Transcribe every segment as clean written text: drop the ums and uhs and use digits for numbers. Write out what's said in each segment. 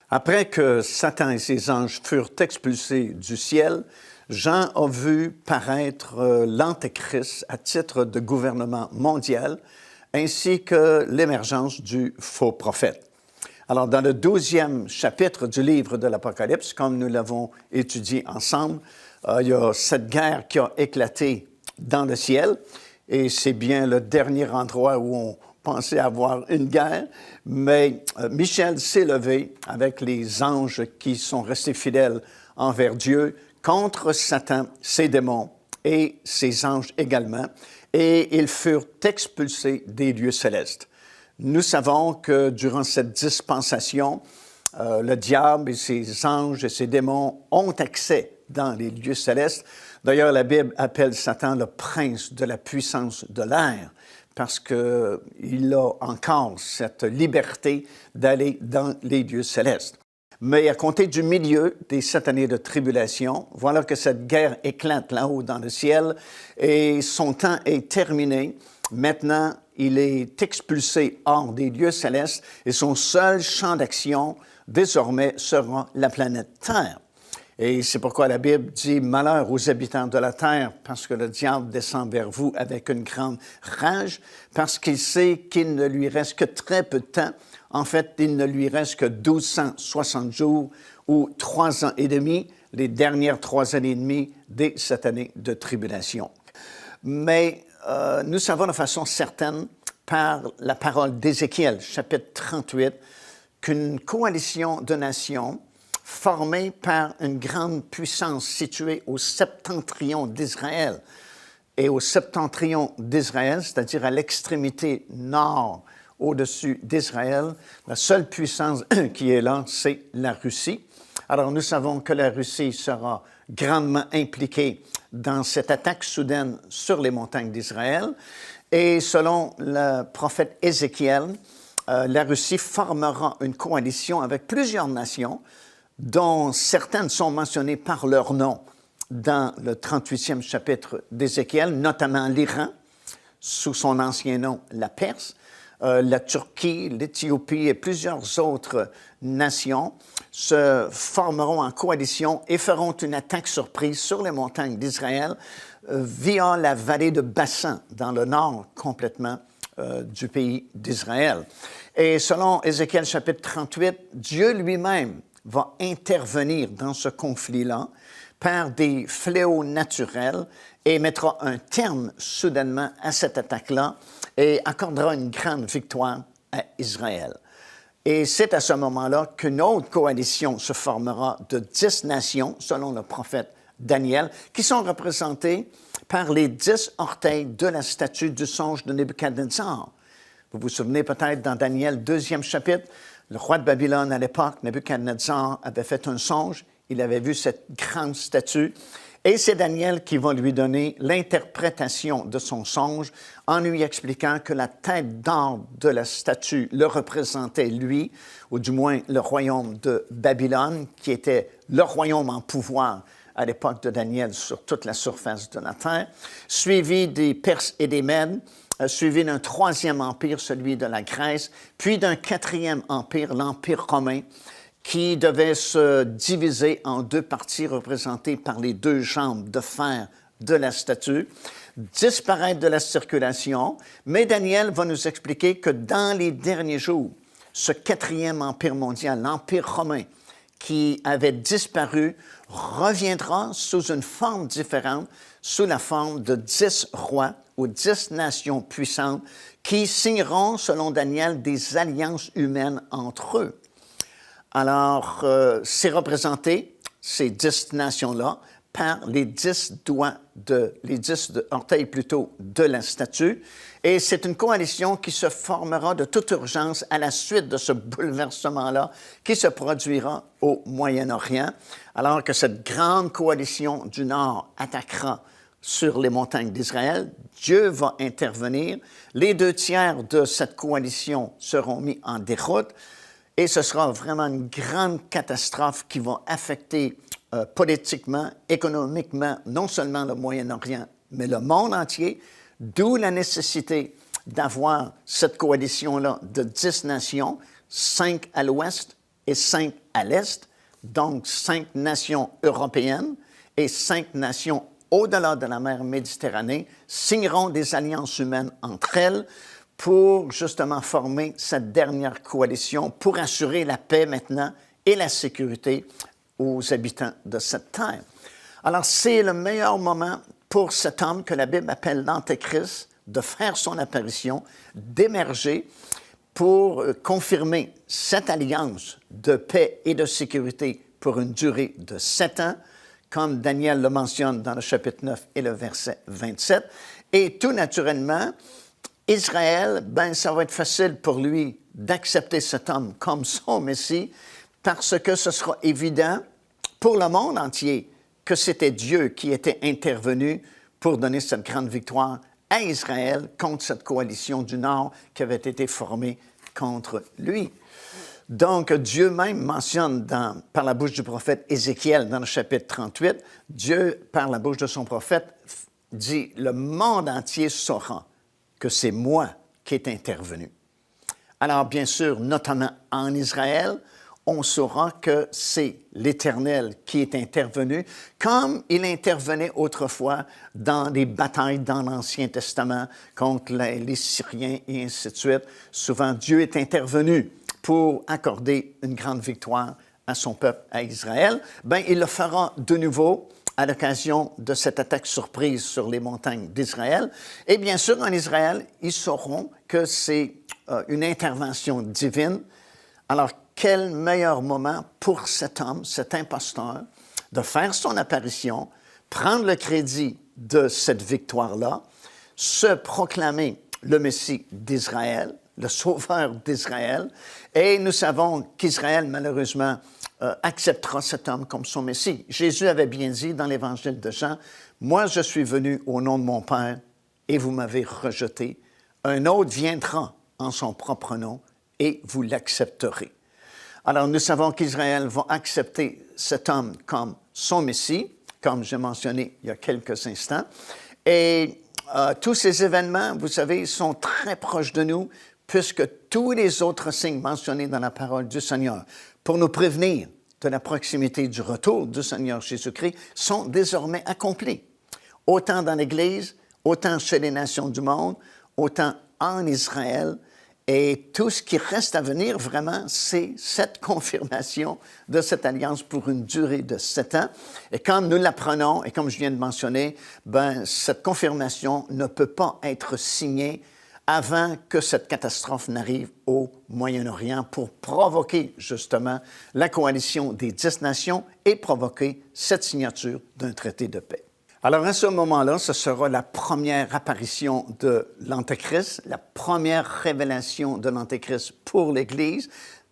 Après que Satan et ses anges furent expulsés du ciel, Jean a vu paraître l'Antéchrist à titre de gouvernement mondial, ainsi que l'émergence du faux prophète. Alors, dans le 12e chapitre du livre de l'Apocalypse, comme nous l'avons étudié ensemble, il y a cette guerre qui a éclaté dans le ciel, et c'est bien le dernier endroit où on pensait avoir une guerre, mais Michel s'est levé avec les anges qui sont restés fidèles envers Dieu contre Satan, ses démons et ses anges également, et ils furent expulsés des lieux célestes. Nous savons que durant cette dispensation, le diable et ses anges et ses démons ont accès dans les lieux célestes. D'ailleurs, la Bible appelle Satan le prince de la puissance de l'air, parce qu'il a encore cette liberté d'aller dans les lieux célestes. Mais à compter du milieu des 7 années de tribulation, voilà que cette guerre éclate là-haut dans le ciel et son temps est terminé. Maintenant, il est expulsé hors des lieux célestes et son seul champ d'action, désormais, sera la planète Terre. Et c'est pourquoi la Bible dit « Malheur aux habitants de la terre, parce que le diable descend vers vous avec une grande rage, parce qu'il sait qu'il ne lui reste que très peu de temps. En fait, il ne lui reste que 1260 jours ou 3 ans et demi, les dernières 3 années et demie des 7 années de tribulation. » Mais nous savons de façon certaine, par la parole d'Ézéchiel, chapitre 38, qu'une coalition de nations formée par une grande puissance située au septentrion d'Israël. Et au septentrion d'Israël, c'est-à-dire à l'extrémité nord au-dessus d'Israël, la seule puissance qui est là, c'est la Russie. Alors nous savons que la Russie sera grandement impliquée dans cette attaque soudaine sur les montagnes d'Israël. Et selon le prophète Ézéchiel, la Russie formera une coalition avec plusieurs nations, dont certaines sont mentionnées par leur nom dans le 38e chapitre d'Ézéchiel, notamment l'Iran, sous son ancien nom, la Perse, la Turquie, l'Éthiopie et plusieurs autres nations se formeront en coalition et feront une attaque surprise sur les montagnes d'Israël via la vallée de Bassan, dans le nord complètement du pays d'Israël. Et selon Ézéchiel chapitre 38, Dieu lui-même va intervenir dans ce conflit-là par des fléaux naturels et mettra un terme soudainement à cette attaque-là et accordera une grande victoire à Israël. Et c'est à ce moment-là qu'une autre coalition se formera de 10 nations, selon le prophète Daniel, qui sont représentées par les 10 orteils de la statue du songe de Nebuchadnezzar. Vous vous souvenez peut-être dans Daniel, 2e chapitre, le roi de Babylone à l'époque, Nebuchadnezzar, avait fait un songe. Il avait vu cette grande statue. Et c'est Daniel qui va lui donner l'interprétation de son songe en lui expliquant que la tête d'or de la statue le représentait lui, ou du moins le royaume de Babylone, qui était le royaume en pouvoir à l'époque de Daniel sur toute la surface de la terre, suivi des Perses et des Mèdes, suivi d'un 3e empire, celui de la Grèce, puis d'un 4e empire, l'Empire romain, qui devait se diviser en 2 parties représentées par les 2 jambes de fer de la statue, disparaître de la circulation. Mais Daniel va nous expliquer que dans les derniers jours, ce 4e empire mondial, l'Empire romain, qui avait disparu, reviendra sous une forme différente, sous la forme de 10 rois ou 10 nations puissantes qui signeront, selon Daniel, des alliances humaines entre eux. Alors, c'est représenté, ces 10 nations-là, par les 10 orteils plutôt de la statue. Et c'est une coalition qui se formera de toute urgence à la suite de ce bouleversement-là qui se produira au Moyen-Orient, alors que cette grande coalition du Nord attaquera sur les montagnes d'Israël. Dieu va intervenir. Les 2 tiers de cette coalition seront mis en déroute. Et ce sera vraiment une grande catastrophe qui va affecter politiquement, économiquement, non seulement le Moyen-Orient, mais le monde entier, d'où la nécessité d'avoir cette coalition-là de 10 nations, 5 à l'ouest, et 5 à l'est, donc 5 nations européennes et 5 nations au-delà de la mer Méditerranée signeront des alliances humaines entre elles pour justement former cette dernière coalition pour assurer la paix maintenant et la sécurité aux habitants de cette terre. Alors, c'est le meilleur moment pour cet homme que la Bible appelle l'Antéchrist de faire son apparition, d'émerger pour confirmer cette alliance de paix et de sécurité pour une durée de 7 ans, comme Daniel le mentionne dans le chapitre 9 et le verset 27. Et tout naturellement, Israël, ça va être facile pour lui d'accepter cet homme comme son Messie parce que ce sera évident pour le monde entier que c'était Dieu qui était intervenu pour donner cette grande victoire à Israël contre cette coalition du Nord qui avait été formée contre lui. Donc, Dieu même mentionne par la bouche du prophète Ézéchiel dans le chapitre 38, Dieu, par la bouche de son prophète, dit « Le monde entier saura que c'est moi qui est intervenu. » Alors, bien sûr, notamment en Israël, on saura que c'est l'Éternel qui est intervenu, comme il intervenait autrefois dans des batailles dans l'Ancien Testament contre les Syriens et ainsi de suite. Souvent, Dieu est intervenu pour accorder une grande victoire à son peuple, à Israël. Il le fera de nouveau à l'occasion de cette attaque surprise sur les montagnes d'Israël. Et bien sûr, en Israël, ils sauront que c'est une intervention divine. Alors, quel meilleur moment pour cet homme, cet imposteur, de faire son apparition, prendre le crédit de cette victoire-là, se proclamer le Messie d'Israël, le Sauveur d'Israël, et nous savons qu'Israël, malheureusement, acceptera cet homme comme son Messie. Jésus avait bien dit dans l'Évangile de Jean, « Moi, je suis venu au nom de mon Père, et vous m'avez rejeté. Un autre viendra en son propre nom, et vous l'accepterez. » Alors, nous savons qu'Israël va accepter cet homme comme son Messie, comme j'ai mentionné il y a quelques instants. Et tous ces événements, vous savez, sont très proches de nous, puisque tous les autres signes mentionnés dans la parole du Seigneur, pour nous prévenir de la proximité du retour du Seigneur Jésus-Christ, sont désormais accomplis. Autant dans l'Église, autant chez les nations du monde, autant en Israël. Et tout ce qui reste à venir, vraiment, c'est cette confirmation de cette alliance pour une durée de 7 ans. Et comme nous l'apprenons, et comme je viens de mentionner, cette confirmation ne peut pas être signée avant que cette catastrophe n'arrive au Moyen-Orient pour provoquer justement la coalition des 10 nations et provoquer cette signature d'un traité de paix. Alors, à ce moment-là, ce sera la première apparition de l'Antéchrist, la première révélation de l'Antéchrist pour l'Église,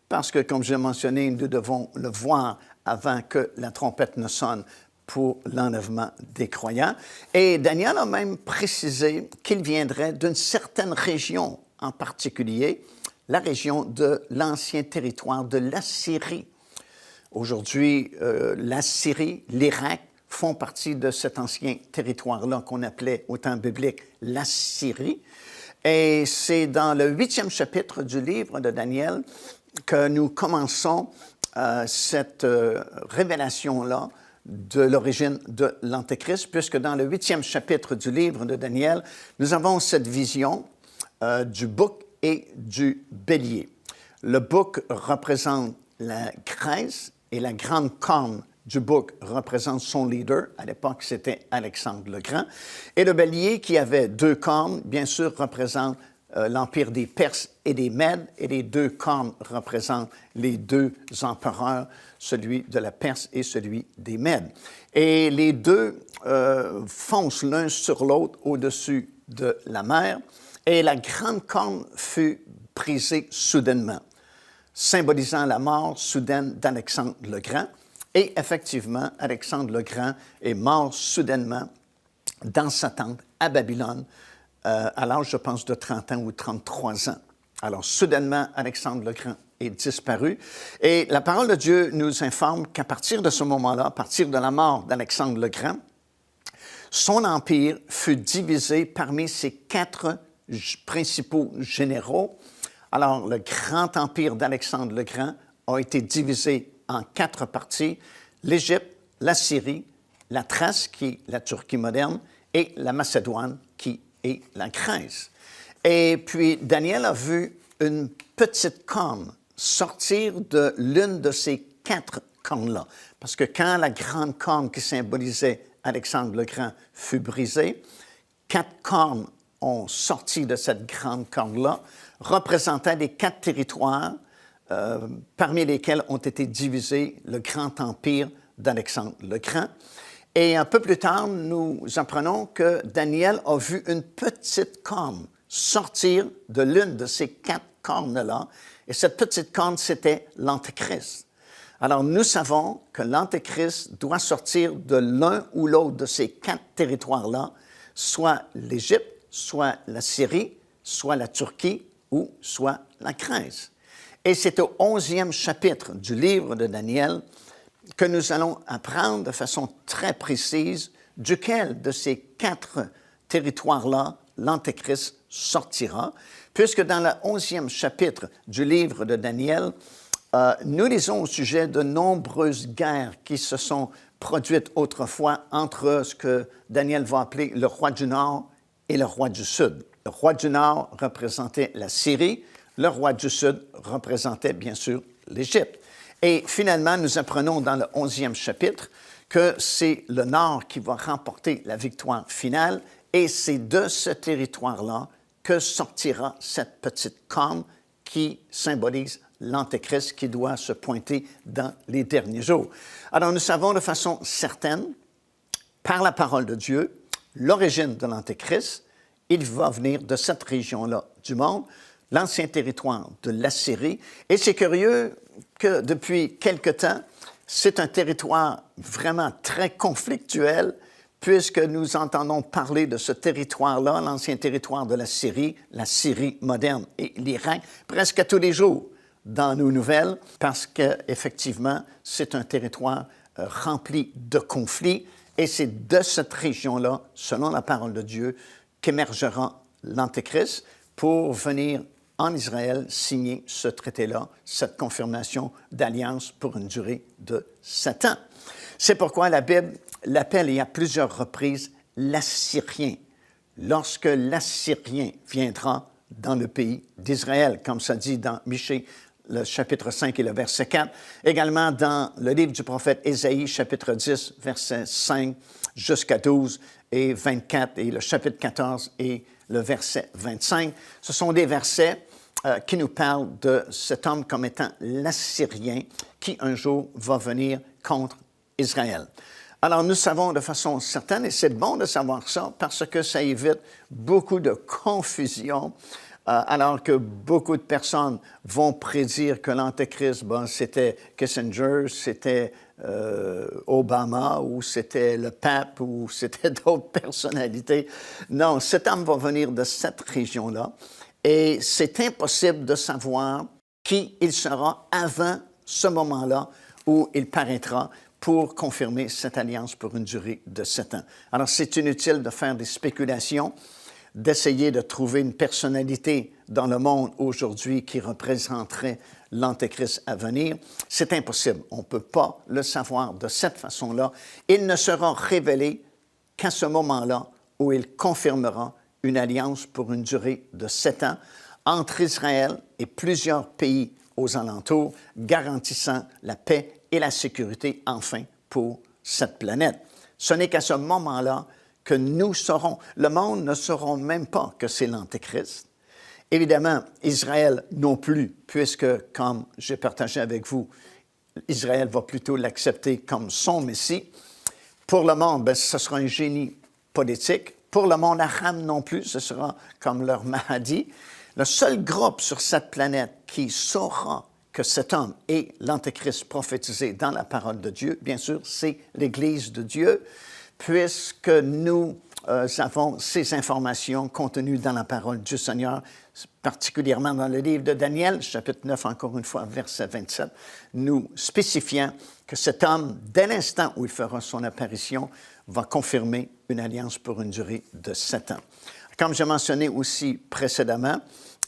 parce que, comme j'ai mentionné, nous devons le voir avant que la trompette ne sonne pour l'enlèvement des croyants. Et Daniel a même précisé qu'il viendrait d'une certaine région en particulier, la région de l'ancien territoire de l'Assyrie. Aujourd'hui, l'Assyrie, l'Irak, font partie de cet ancien territoire-là qu'on appelait au temps biblique l'Assyrie. Et c'est dans le 8e chapitre du livre de Daniel que nous commençons cette révélation-là de l'origine de l'Antéchrist, puisque dans le 8e chapitre du livre de Daniel, nous avons cette vision du bouc et du bélier. Le bouc représente la Grèce et la grande corne du bouc représente son leader. À l'époque, c'était Alexandre le Grand. Et le bélier, qui avait 2 cornes, bien sûr, représente l'empire des Perses et des Mèdes. Et les 2 cornes représentent les 2 empereurs, celui de la Perse et celui des Mèdes. Et les 2 foncent l'un sur l'autre au-dessus de la mer. Et la grande corne fut brisée soudainement, symbolisant la mort soudaine d'Alexandre le Grand. Et effectivement, Alexandre le Grand est mort soudainement dans sa tente à Babylone, à l'âge, je pense, de 30 ans ou 33 ans. Alors, soudainement, Alexandre le Grand est disparu. Et la parole de Dieu nous informe qu'à partir de ce moment-là, à partir de la mort d'Alexandre le Grand, son empire fut divisé parmi ses 4 principaux généraux. Alors, le grand empire d'Alexandre le Grand a été divisé en 4 parties: l'Égypte, la Syrie, la Thrace, qui est la Turquie moderne, et la Macédoine, qui est la Grèce. Et puis, Daniel a vu une petite corne sortir de l'une de ces 4 cornes-là. Parce que quand la grande corne qui symbolisait Alexandre le Grand fut brisée, 4 cornes ont sorti de cette grande corne-là, représentant les 4 territoires parmi lesquels ont été divisés le grand empire d'Alexandre le Grand. Et un peu plus tard, nous apprenons que Daniel a vu une petite corne sortir de l'une de ces 4 cornes-là. Et cette petite corne, c'était l'Antéchrist. Alors, nous savons que l'Antéchrist doit sortir de l'un ou l'autre de ces 4 territoires-là, soit l'Égypte, soit la Syrie, soit la Turquie ou soit la Grèce. Et c'est au 11e chapitre du livre de Daniel que nous allons apprendre de façon très précise duquel de ces 4 territoires-là l'Antéchrist sortira, puisque dans le 11e chapitre du livre de Daniel, nous lisons au sujet de nombreuses guerres qui se sont produites autrefois entre ce que Daniel va appeler le roi du Nord et le roi du Sud. Le roi du Nord représentait la Syrie, le roi du Sud représentait bien sûr l'Égypte. Et finalement, nous apprenons dans le 11e chapitre que c'est le Nord qui va remporter la victoire finale, et c'est de ce territoire-là que sortira cette petite corne qui symbolise l'Antéchrist qui doit se pointer dans les derniers jours. Alors, nous savons de façon certaine, par la parole de Dieu, l'origine de l'Antéchrist. Il va venir de cette région-là du monde, l'ancien territoire de l'Assyrie. Et c'est curieux que depuis quelque temps, c'est un territoire vraiment très conflictuel, puisque nous entendons parler de ce territoire-là, l'ancien territoire de la Syrie moderne et l'Irak, presque à tous les jours dans nos nouvelles, parce qu'effectivement, c'est un territoire rempli de conflits, et c'est de cette région-là, selon la parole de Dieu, qu'émergera l'Antéchrist pour venir en Israël signer ce traité-là, cette confirmation d'alliance pour une durée de 7 ans. C'est pourquoi la Bible l'appelle, et à plusieurs reprises, l'Assyrien, lorsque l'Assyrien viendra dans le pays d'Israël, comme ça dit dans Michée, le chapitre 5 et le verset 4, également dans le livre du prophète Ésaïe, chapitre 10, verset 5 jusqu'à 12 et 24, et le chapitre 14 et le verset 25. Ce sont des versets qui nous parlent de cet homme comme étant l'Assyrien qui un jour va venir contre Israël. Alors, nous savons de façon certaine, et c'est bon de savoir ça, parce que ça évite beaucoup de confusion, alors que beaucoup de personnes vont prédire que l'Antéchrist, c'était Kissinger, c'était Obama, ou c'était le pape, ou c'était d'autres personnalités. Non, cet homme va venir de cette région-là, et c'est impossible de savoir qui il sera avant ce moment-là où il paraîtra pour confirmer cette alliance pour une durée de 7 ans. Alors, c'est inutile de faire des spéculations, d'essayer de trouver une personnalité dans le monde aujourd'hui qui représenterait l'Antéchrist à venir. C'est impossible. On ne peut pas le savoir de cette façon-là. Il ne sera révélé qu'à ce moment-là où il confirmera une alliance pour une durée de 7 ans entre Israël et plusieurs pays aux alentours, garantissant la paix et la sécurité, enfin, pour cette planète. Ce n'est qu'à ce moment-là que nous saurons. Le monde ne saura même pas que c'est l'Antéchrist. Évidemment, Israël non plus, puisque, comme j'ai partagé avec vous, Israël va plutôt l'accepter comme son Messie. Pour le monde, ce sera un génie politique. Pour le monde arabe non plus, ce sera comme leur Mahdi. Le seul groupe sur cette planète qui saura que cet homme est l'Antéchrist prophétisé dans la parole de Dieu, bien sûr, c'est l'Église de Dieu, puisque nous avons ces informations contenues dans la parole du Seigneur, particulièrement dans le livre de Daniel, chapitre 9, encore une fois, verset 27, nous spécifiant que cet homme, dès l'instant où il fera son apparition, va confirmer une alliance pour une durée de 7 ans. Comme j'ai mentionné aussi précédemment,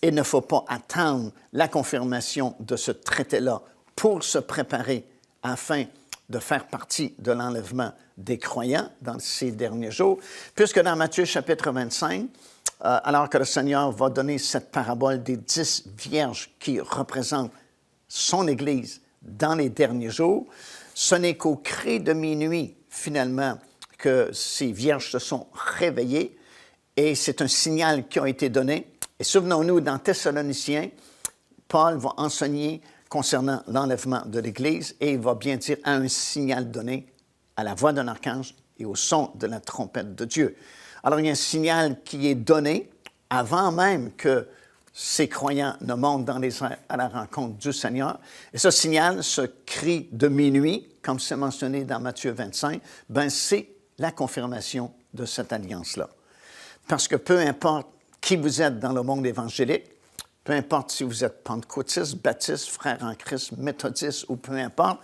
il ne faut pas attendre la confirmation de ce traité-là pour se préparer afin de faire partie de l'enlèvement des croyants dans ces derniers jours, puisque dans Matthieu chapitre 25, alors que le Seigneur va donner cette parabole des 10 vierges qui représentent son Église dans les derniers jours, ce n'est qu'au cri de minuit, finalement, que ces vierges se sont réveillées et c'est un signal qui a été donné. Et souvenons-nous, dans Thessaloniciens, Paul va enseigner concernant l'enlèvement de l'Église et il va bien dire à un signal donné à la voix d'un archange et au son de la trompette de Dieu. Alors, il y a un signal qui est donné avant même que ces croyants ne montent dans les airs à la rencontre du Seigneur. Et ce signal, ce cri de minuit, comme c'est mentionné dans Matthieu 25, ben c'est la confirmation de cette alliance-là. Parce que peu importe qui vous êtes dans le monde évangélique, peu importe si vous êtes pentecôtiste, baptiste, frère en Christ, méthodiste ou peu importe,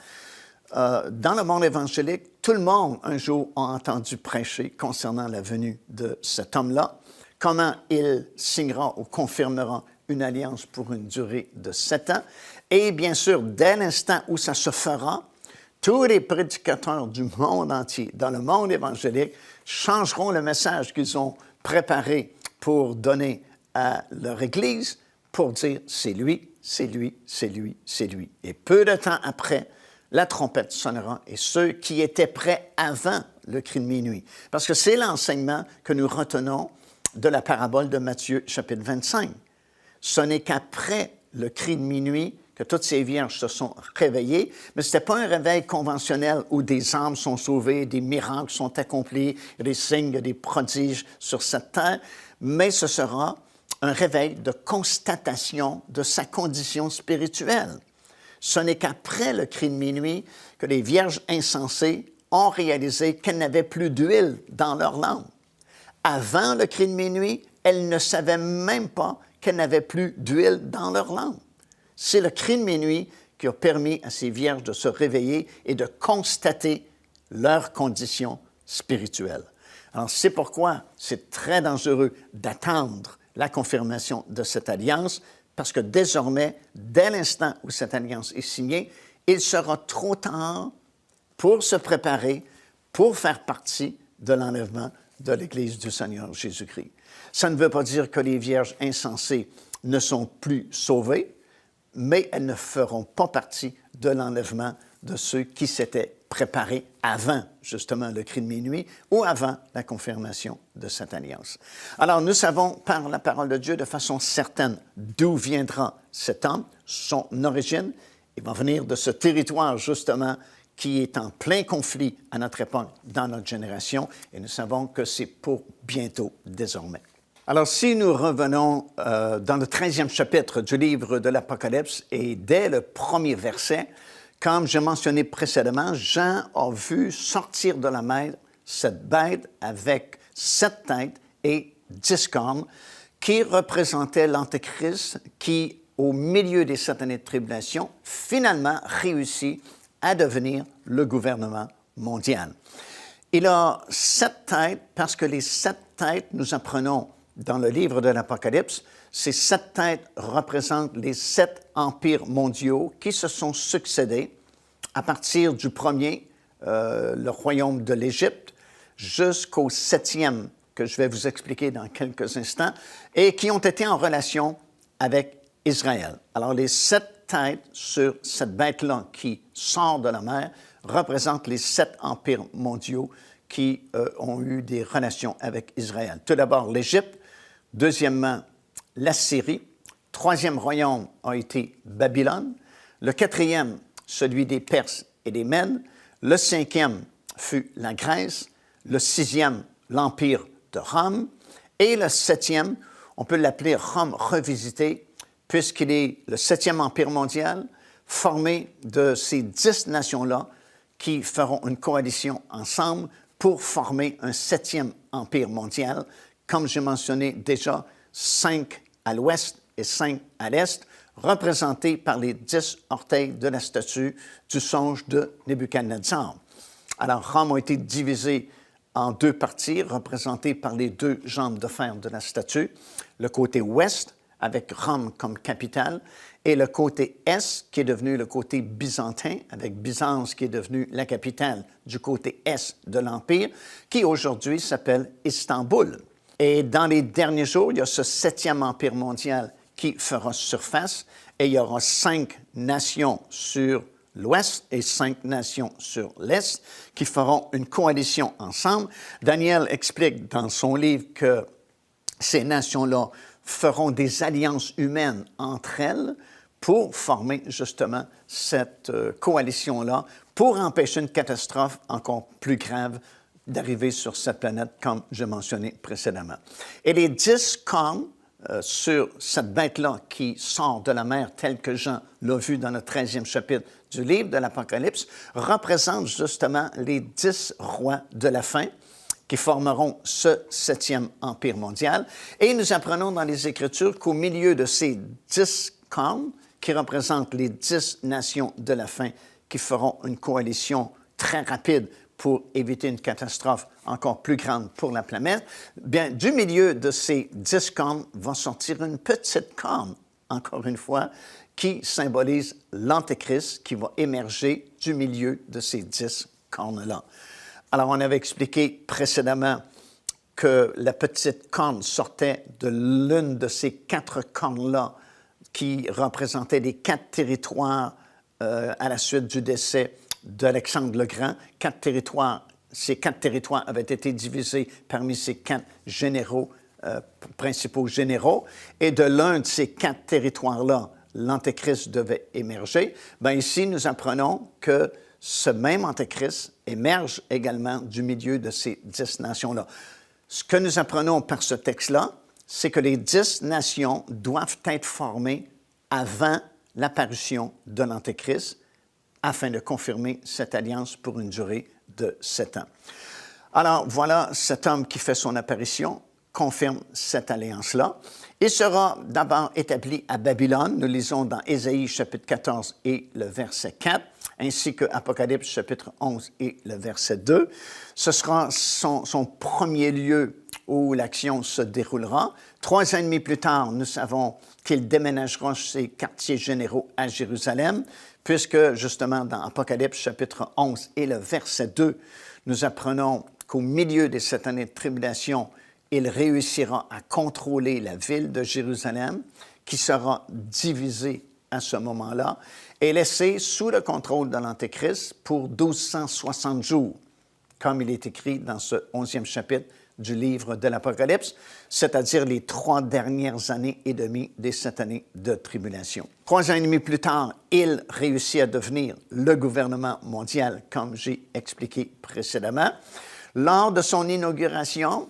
dans le monde évangélique, tout le monde, un jour, a entendu prêcher concernant la venue de cet homme-là, comment il signera ou confirmera une alliance pour une durée de 7 ans. Et bien sûr, dès l'instant où ça se fera, tous les prédicateurs du monde entier, dans le monde évangélique, changeront le message qu'ils ont préparé pour donner à leur Église, pour dire « c'est lui, c'est lui, c'est lui, c'est lui ». Et peu de temps après, la trompette sonnera et ceux qui étaient prêts avant le cri de minuit. Parce que c'est l'enseignement que nous retenons de la parabole de Matthieu, chapitre 25. Ce n'est qu'après le cri de minuit que toutes ces vierges se sont réveillées, mais ce n'était pas un réveil conventionnel où des âmes sont sauvées, des miracles sont accomplis, des signes, des prodiges sur cette terre, mais ce sera un réveil de constatation de sa condition spirituelle. Ce n'est qu'après le cri de minuit que les vierges insensées ont réalisé qu'elles n'avaient plus d'huile dans leur lampe. Avant le cri de minuit, elles ne savaient même pas qu'elles n'avaient plus d'huile dans leur lampe. C'est le cri de minuit qui a permis à ces vierges de se réveiller et de constater leur condition spirituelle. Alors, c'est pourquoi c'est très dangereux d'attendre la confirmation de cette alliance, parce que désormais, dès l'instant où cette alliance est signée, il sera trop tard pour se préparer, pour faire partie de l'enlèvement de l'Église du Seigneur Jésus-Christ. Ça ne veut pas dire que les vierges insensées ne sont plus sauvées, mais elles ne feront pas partie de l'enlèvement de ceux qui s'étaient préparés avant, justement, le cri de minuit ou avant la confirmation de cette alliance. Alors, nous savons par la parole de Dieu de façon certaine d'où viendra cet homme, son origine. Il va venir de ce territoire, justement, qui est en plein conflit à notre époque, dans notre génération, et nous savons que c'est pour bientôt désormais. Alors, si nous revenons dans le 13e chapitre du livre de l'Apocalypse, et dès le premier verset, comme j'ai mentionné précédemment, Jean a vu sortir de la mer cette bête avec 7 têtes et 10 cornes, qui représentait l'Antéchrist qui, au milieu des 7 années de tribulation, finalement réussit à devenir le gouvernement mondial. Il a 7 têtes parce que les 7 têtes, nous apprenons dans le livre de l'Apocalypse, ces 7 têtes représentent les 7 empires mondiaux qui se sont succédés à partir du premier, le royaume de l'Égypte, jusqu'au 7e, que je vais vous expliquer dans quelques instants, et qui ont été en relation avec Israël. Alors, les 7 têtes sur cette bête-là qui sort de la mer représentent les 7 empires mondiaux qui ont eu des relations avec Israël. Tout d'abord, l'Égypte. Deuxièmement, l'Assyrie. Troisième royaume a été Babylone. Le 4e, celui des Perses et des Mèdes. Le 5e fut la Grèce. Le 6e, l'Empire de Rome. Et le 7e, on peut l'appeler Rome revisité, puisqu'il est le 7e empire mondial, formé de ces 10 nations-là qui feront une coalition ensemble pour former un 7e empire mondial. Comme j'ai mentionné déjà, 5 à l'ouest et 5 à l'est, représentés par les 10 orteils de la statue du songe de Nebuchadnezzar. Alors, Rome a été divisé en 2 parties, représentées par les 2 jambes de fer de la statue. Le côté ouest, avec Rome comme capitale, et le côté est qui est devenu le côté byzantin, avec Byzance qui est devenue la capitale du côté est de l'Empire, qui aujourd'hui s'appelle Istanbul. Et dans les derniers jours, il y a ce 7e empire mondial qui fera surface, et il y aura 5 nations sur l'Ouest et 5 nations sur l'Est qui feront une coalition ensemble. Daniel explique dans son livre que ces nations-là feront des alliances humaines entre elles pour former justement cette coalition-là, pour empêcher une catastrophe encore plus grave d'arriver sur cette planète, comme je mentionnais précédemment. Et les 10 cornes sur cette bête-là qui sort de la mer, tel que Jean l'a vu dans le 13e chapitre du livre de l'Apocalypse, représentent justement les 10 rois de la fin qui formeront ce 7e empire mondial. Et nous apprenons dans les Écritures qu'au milieu de ces 10 cornes, qui représentent les 10 nations de la fin, qui feront une coalition très rapide pour éviter une catastrophe encore plus grande pour la planète, bien, du milieu de ces 10 cornes va sortir une petite corne, encore une fois, qui symbolise l'Antéchrist qui va émerger du milieu de ces 10 cornes-là. Alors, on avait expliqué précédemment que la petite corne sortait de l'une de ces 4 cornes-là qui représentaient les 4 territoires à la suite du décès d'Alexandre le Grand. 4 territoires, ces 4 territoires avaient été divisés parmi ces 4 généraux, principaux généraux, et de l'un de ces 4 territoires-là, l'Antéchrist devait émerger. Bien, ici, nous apprenons que ce même Antéchrist émerge également du milieu de ces 10 nations-là. Ce que nous apprenons par ce texte-là, c'est que les 10 nations doivent être formées avant l'apparition de l'Antéchrist afin de confirmer cette alliance pour une durée de 7 ans. Alors, voilà cet homme qui fait son apparition, confirme cette alliance-là. Il sera d'abord établi à Babylone. Nous lisons dans Ésaïe chapitre 14 et le verset 4, ainsi que Apocalypse chapitre 11 et le verset 2. Ce sera son premier lieu où l'action se déroulera. 3 ans et demi plus tard, nous savons qu'il déménagera ses quartiers généraux à Jérusalem, puisque justement dans Apocalypse chapitre 11 et le verset 2, nous apprenons qu'au milieu des 7 années de tribulation, il réussira à contrôler la ville de Jérusalem, qui sera divisée à ce moment-là, et laissée sous le contrôle de l'Antéchrist pour 1260 jours, comme il est écrit dans ce 11e chapitre du livre de l'Apocalypse, c'est-à-dire les 3 dernières années et demie des 7 années de tribulation. 3 ans et demi plus tard, il réussit à devenir le gouvernement mondial, comme j'ai expliqué précédemment. Lors de son inauguration,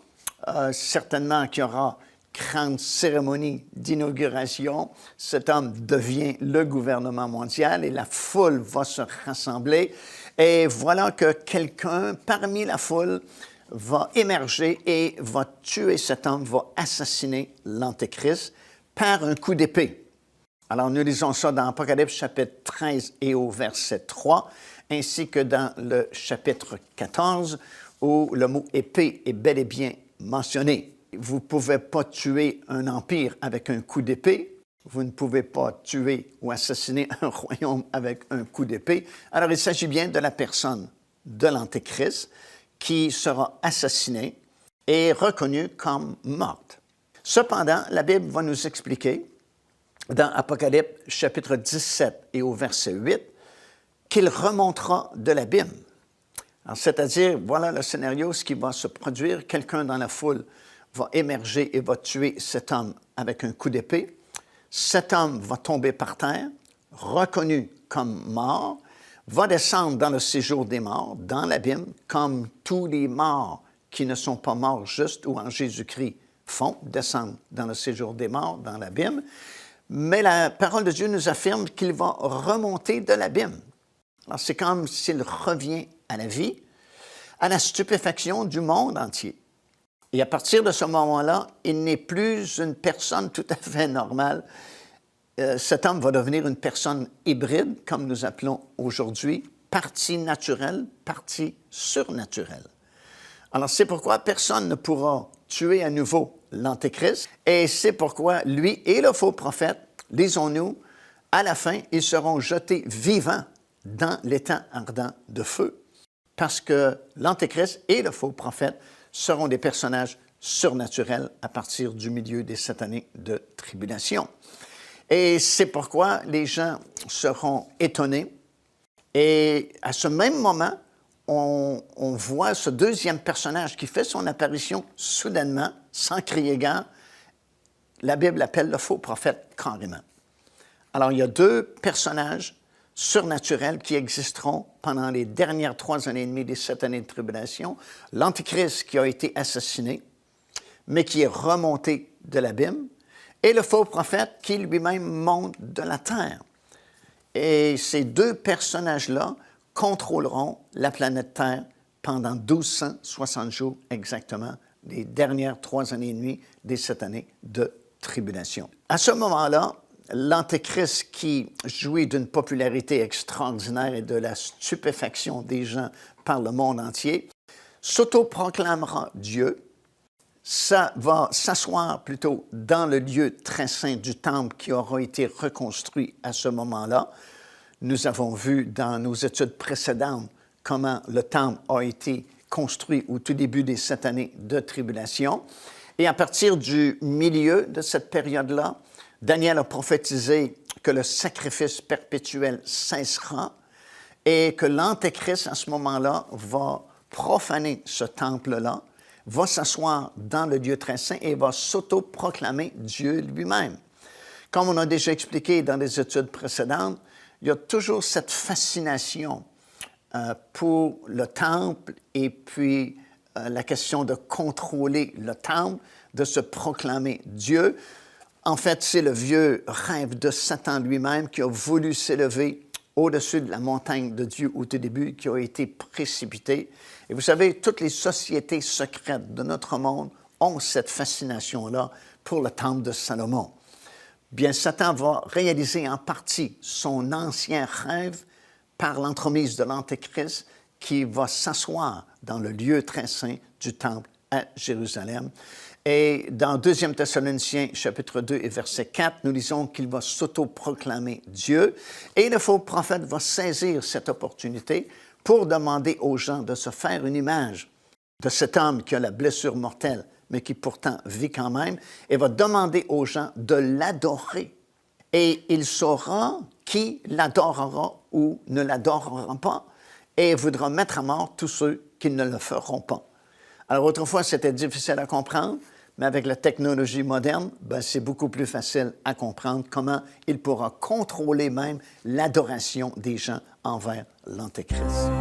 certainement qu'il y aura grande cérémonie d'inauguration, cet homme devient le gouvernement mondial et la foule va se rassembler. Et voilà que quelqu'un parmi la foule va émerger et va tuer cet homme, va assassiner l'Antéchrist par un coup d'épée. Alors, nous lisons ça dans Apocalypse chapitre 13 et au verset 3, ainsi que dans le chapitre 14, où le mot « épée » est bel et bien mentionné. Vous ne pouvez pas tuer un empire avec un coup d'épée. Vous ne pouvez pas tuer ou assassiner un royaume avec un coup d'épée. Alors, il s'agit bien de la personne de l'Antéchrist qui sera assassinée et reconnue comme morte. Cependant, la Bible va nous expliquer, dans Apocalypse chapitre 17 et au verset 8, qu'il remontera de l'abîme. Alors, c'est-à-dire, voilà le scénario, ce qui va se produire, quelqu'un dans la foule va émerger et va tuer cet homme avec un coup d'épée. Cet homme va tomber par terre, reconnu comme mort, va descendre dans le séjour des morts, dans l'abîme, comme tous les morts qui ne sont pas morts juste ou en Jésus-Christ font, descendre dans le séjour des morts, dans l'abîme. Mais la parole de Dieu nous affirme qu'il va remonter de l'abîme. Alors, c'est comme s'il revient à la vie, à la stupéfaction du monde entier. Et à partir de ce moment-là, il n'est plus une personne tout à fait normale. Cet homme va devenir une personne hybride, comme nous appelons aujourd'hui, partie naturelle, partie surnaturelle. Alors, c'est pourquoi personne ne pourra tuer à nouveau l'Antéchrist. Et c'est pourquoi lui et le faux prophète, lisons-nous, à la fin, ils seront jetés vivants dans l'étang ardent de feu. Parce que l'Antéchrist et le faux prophète seront des personnages surnaturels à partir du milieu des 7 années de tribulation. Et c'est pourquoi les gens seront étonnés. Et à ce même moment, on voit ce deuxième personnage qui fait son apparition soudainement, sans crier gare. La Bible l'appelle le faux prophète carrément. Alors, il y a 2 personnages surnaturels qui existeront pendant les dernières 3 années et demie des 7 années de tribulation. L'Antichrist qui a été assassiné, mais qui est remonté de l'abîme, et le faux prophète qui lui-même monte de la terre. Et ces 2 personnages-là contrôleront la planète Terre pendant 1260 jours exactement, les dernières 3 années et demie des 7 années de tribulation. À ce moment-là, l'Antéchrist, qui jouit d'une popularité extraordinaire et de la stupéfaction des gens par le monde entier, s'autoproclamera Dieu. Ça va s'asseoir plutôt dans le lieu très saint du temple qui aura été reconstruit à ce moment-là. Nous avons vu dans nos études précédentes comment le temple a été construit au tout début des 7 années de tribulation. Et à partir du milieu de cette période-là, Daniel a prophétisé que le sacrifice perpétuel cessera et que l'Antéchrist, à ce moment-là, va profaner ce temple-là, va s'asseoir dans le lieu très saint et va s'autoproclamer Dieu lui-même. Comme on a déjà expliqué dans les études précédentes, il y a toujours cette fascination pour le temple et puis la question de contrôler le temple, de se proclamer Dieu. En fait, c'est le vieux rêve de Satan lui-même qui a voulu s'élever au-dessus de la montagne de Dieu au tout début, qui a été précipité. Et vous savez, toutes les sociétés secrètes de notre monde ont cette fascination-là pour le temple de Salomon. Bien, Satan va réaliser en partie son ancien rêve par l'entremise de l'Antéchrist qui va s'asseoir dans le lieu très saint du temple à Jérusalem. Et dans 2 Thessaloniciens, chapitre 2 et verset 4, nous lisons qu'il va s'autoproclamer Dieu. Et le faux prophète va saisir cette opportunité pour demander aux gens de se faire une image de cet homme qui a la blessure mortelle, mais qui pourtant vit quand même, et va demander aux gens de l'adorer. Et il saura qui l'adorera ou ne l'adorera pas, et voudra mettre à mort tous ceux qui ne le feront pas. Alors autrefois, c'était difficile à comprendre, mais avec la technologie moderne, c'est beaucoup plus facile à comprendre comment il pourra contrôler même l'adoration des gens envers l'Antéchrist.